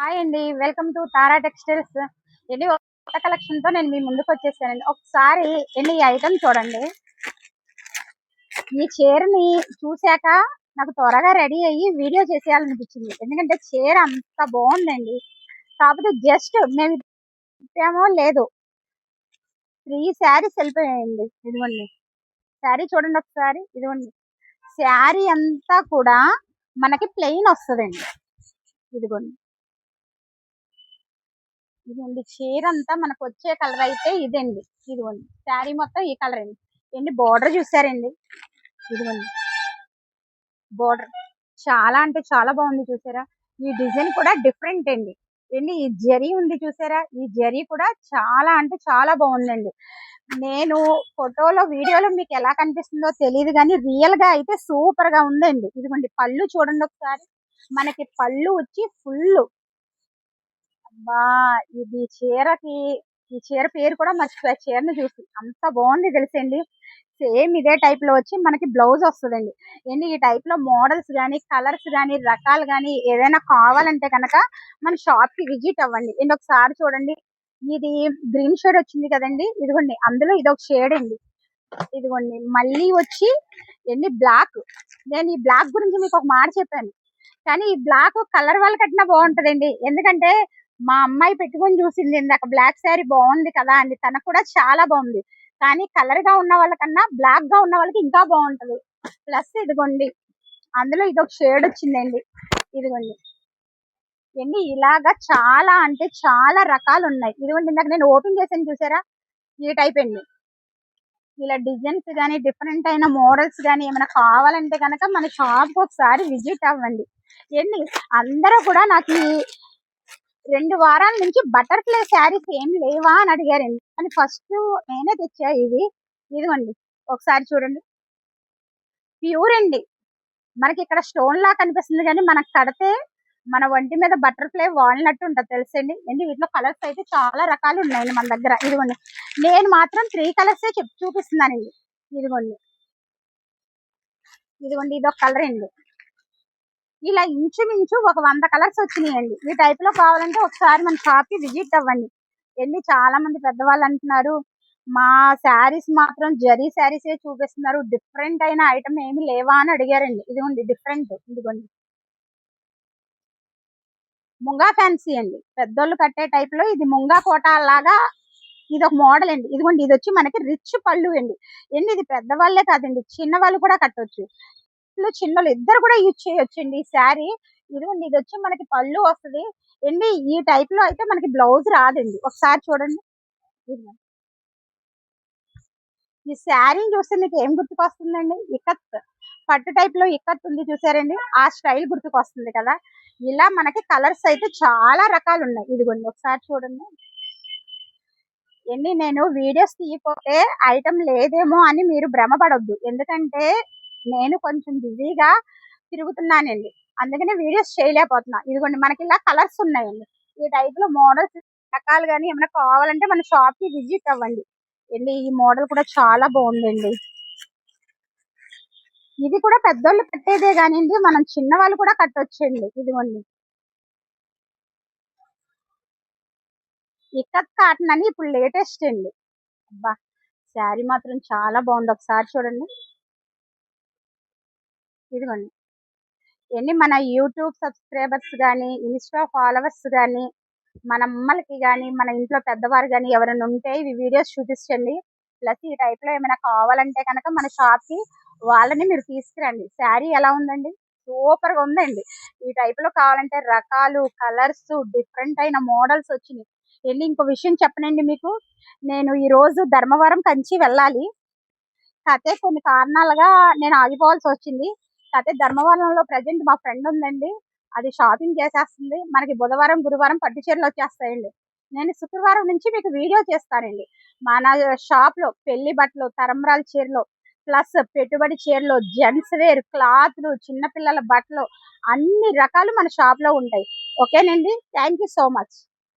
Hi అండి, welcome to Tara textiles. ఎన్ని కొత్త కలెక్షన్ తో నేను మీ ముందుకు వచ్చేసానండి. ఒకసారి ఎన్ని ఐటమ్ చూడండి. ఈ చీరని చూశాక నాకు త్వరగా రెడీ అయ్యి వీడియో చేసేయాలనిపించింది. ఎందుకంటే చీర అంత బాగుందండి. కాకపోతే జస్ట్ మేము ఇప్పేమో లేదు, 3 శారీస్ వెళ్ళిపోయాయండి. ఇదిగోండి శారీ చూడండి ఒకసారి. ఇదిగోండి శారీ అంతా కూడా మనకి ప్లెయిన్ వస్తుందండి. ఇదిగోండి ఇదండి చీర అంతా మనకు వచ్చే కలర్ అయితే ఇదండి. ఇదిగోండి శారీ మొత్తం ఈ కలర్ అండి. ఏంటి బోర్డర్ చూసారండి. ఇదిగోండి బోర్డర్ చాలా అంటే చాలా బాగుంది చూసారా. ఈ డిజైన్ కూడా డిఫరెంట్ అండి. ఏంటి ఈ జరీ ఉంది చూసారా. ఈ జరీ కూడా చాలా అంటే చాలా బాగుందండి. నేను ఫోటోలో వీడియోలో మీకు ఎలా కనిపిస్తుందో తెలియదు కానీ రియల్ గా అయితే సూపర్ గా ఉందండి. ఇదిగోండి పళ్ళు చూడండి ఒకసారి. మనకి పళ్ళు వచ్చి ఫుల్. బా ఇది చీరకి, ఈ చీర పేరు కూడా మర్చిపోయా చీరని చూసి. అంత బాగుంది తెలుసండి. సేమ్ ఇదే టైప్ లో వచ్చి మనకి బ్లౌజ్ వస్తుందండి. ఏంటి ఈ టైప్ లో మోడల్స్ గానీ, కలర్స్ గానీ, రకాలు గానీ ఏదైనా కావాలంటే కనుక మన షాప్ కి విజిట్ అవ్వండి. ఏంటి ఒకసారి చూడండి. ఇది గ్రీన్ షేడ్ వచ్చింది కదండి. ఇదిగోండి అందులో ఇది ఒక షేడ్ అండి. ఇదిగోండి మళ్ళీ వచ్చి ఏంటి బ్లాక్. నేను ఈ బ్లాక్ గురించి మీకు ఒక మాట చెప్పాను, కానీ ఈ బ్లాక్ కలర్ వల్ల కట్టినా బాగుంటదండి. ఎందుకంటే మా అమ్మాయి పెట్టుకొని చూసింది ఇందాక, బ్లాక్ శారీ బాగుంది కదా అండి. తనకు కూడా చాలా బాగుంది. కానీ కలర్ గా ఉన్న వాళ్ళకన్నా బ్లాక్ గా ఉన్న వాళ్ళకి ఇంకా బాగుంటది. ప్లస్ ఇదిగోండి అందులో ఇది ఒక షేడ్ వచ్చిందండి. ఇదిగోండి ఎన్ని ఇలాగా చాలా అంటే చాలా రకాలు ఉన్నాయి. ఇదిగోండి ఇందాక నేను ఓపెన్ చేసాను చూసారా. ఈ టైప్ అండి. ఇలా డిజైన్స్ కానీ, డిఫరెంట్ అయిన మోడల్స్ కానీ ఏమైనా కావాలంటే కనుక మన షాప్ ఒకసారి విజిట్ అవ్వండి. ఏంటి అందరూ కూడా నాకు 2 వారాల నుంచి బటర్ఫ్లై శారీస్ ఏం లేవా అని అడిగారండి. అని ఫస్ట్ నేనే తెచ్చా ఇది. ఇదిగోండి ఒకసారి చూడండి. ప్యూర్ అండి. మనకి ఇక్కడ స్టోన్ లా కనిపిస్తుంది కానీ మనకు కడితే మన ఒంటి మీద బటర్ఫ్లై వాలినట్టు ఉంటుంది తెలుసండి. ఏంటి వీటిలో కలర్స్ అయితే చాలా రకాలు ఉన్నాయండి మన దగ్గర. ఇదిగోండి నేను మాత్రం 3 కలర్సే చూపిస్తున్నానండి. ఇదిగోండి ఇదిగోండి ఇది ఒక కలర్ అండి. ఇలా ఇంచుమించు ఒక 100 కలర్స్ వచ్చినాయండి. ఈ టైప్ లో కావాలంటే ఒకసారి మన షాప్ కి విజిట్ అవ్వండి. వెళ్ళి చాలా మంది పెద్దవాళ్ళు అంటున్నారు మా శారీస్ మాత్రం జరీ శారీసే చూపిస్తున్నారు, డిఫరెంట్ అయిన ఐటమ్ ఏమి లేవా అని అడిగారండి. ఇదిగోండి డిఫరెంట్. ఇదిగోండి ముంగా ఫ్యాన్సీ అండి. పెద్దోళ్ళు కట్టే టైప్ లో ఇది ముంగా కోట లాగా ఇది ఒక మోడల్ అండి. ఇదిగోండి ఇది వచ్చి మనకి రిచ్ పళ్ళు అండి. ఇది పెద్దవాళ్ళే కాదండి, చిన్న వాళ్ళు కూడా కట్టొచ్చు. చిన్నోళ్ళు ఇద్దరు కూడా యూజ్ చేయొచ్చండి ఈ శారీ. ఇదిగోండి ఇది వచ్చి మనకి పళ్ళు వస్తుంది. ఈ టైప్ లో అయితే మనకి బ్లౌజ్ రాదండి. ఒకసారి చూడండి. ఈ శారీని చూస్తే మీకు ఏం గుర్తుకొస్తుందండి? ఇక్కత్ పట్టు టైప్ లో ఇక్కత్ ఉంది చూసారండి, ఆ స్టైల్ గుర్తుకొస్తుంది కదా. ఇలా మనకి కలర్స్ అయితే చాలా రకాలు ఉన్నాయి. ఇదిగోండి ఒకసారి చూడండి. నేను వీడియోస్ తీయకపోతే ఐటమ్ లేదేమో అని మీరు భ్రమపడొద్దు. ఎందుకంటే నేను కొంచెం బిజీగా తిరుగుతున్నానండి, అందుకనే వీడియోస్ చేయలేకపోతున్నా. ఇదిగోండి మనకి ఇలా కలర్స్ ఉన్నాయండి. ఈ టైప్ లో మోడల్స్ రకాలు కానీ ఏమైనా కావాలంటే మన షాప్ కి విజిట్ అవ్వండి. ఈ మోడల్ కూడా చాలా బాగుందండి. ఇది కూడా పెద్దోళ్ళు కట్టేదే కానివ్వండి, మనం చిన్న వాళ్ళు కూడా కట్టొచ్చండి. ఇదిగోండి ఇక్కత్ కాటన్ అని ఇప్పుడు లేటెస్ట్ అండి. అబ్బా శారీ మాత్రం చాలా బాగుంది. ఒకసారి చూడండి. ఇదిగోండి మన యూట్యూబ్ సబ్స్క్రైబర్స్ కానీ, ఇన్స్టా ఫాలోవర్స్ కానీ, మన అమ్మలకి కానీ, మన ఇంట్లో పెద్దవారు కానీ ఎవరైనా ఉంటే ఇవి వీడియోస్ చూపించండి. ప్లస్ ఈ టైప్ లో ఏమైనా కావాలంటే కనుక మన షాప్ కి వాళ్ళని మీరు తీసుకురండి. శారీ ఎలా ఉందండి? సూపర్ గా ఉందండి. ఈ టైప్ లో కావాలంటే రకాలు, కలర్స్, డిఫరెంట్ అయిన మోడల్స్ వచ్చినాయి. ఇంకో విషయం చెప్పనండి మీకు. నేను ఈ రోజు ధర్మవరం కంచి వెళ్ళాలి. కాకపోతే కొన్ని కారణాలుగా నేను ఆగిపోవాల్సి వచ్చింది. కాకపోతే ధర్మవరంలో ప్రజెంట్ మా ఫ్రెండ్ ఉందండి, అది షాపింగ్ చేసేస్తుంది. మనకి బుధవారం, గురువారం పట్టు చీరలు వచ్చేస్తాయండి. నేను శుక్రవారం నుంచి మీకు వీడియో చేస్తానండి. మన షాప్ లో పెళ్లి బట్టలు, తరంబరాల చీరలు, ప్లస్ పెట్టుబడి చీరలు, జెంట్స్ వేర్ క్లాత్లు, చిన్నపిల్లల బట్టలు, అన్ని రకాలు మన షాప్ లో ఉంటాయి. ఓకేనండి. Thank you so much.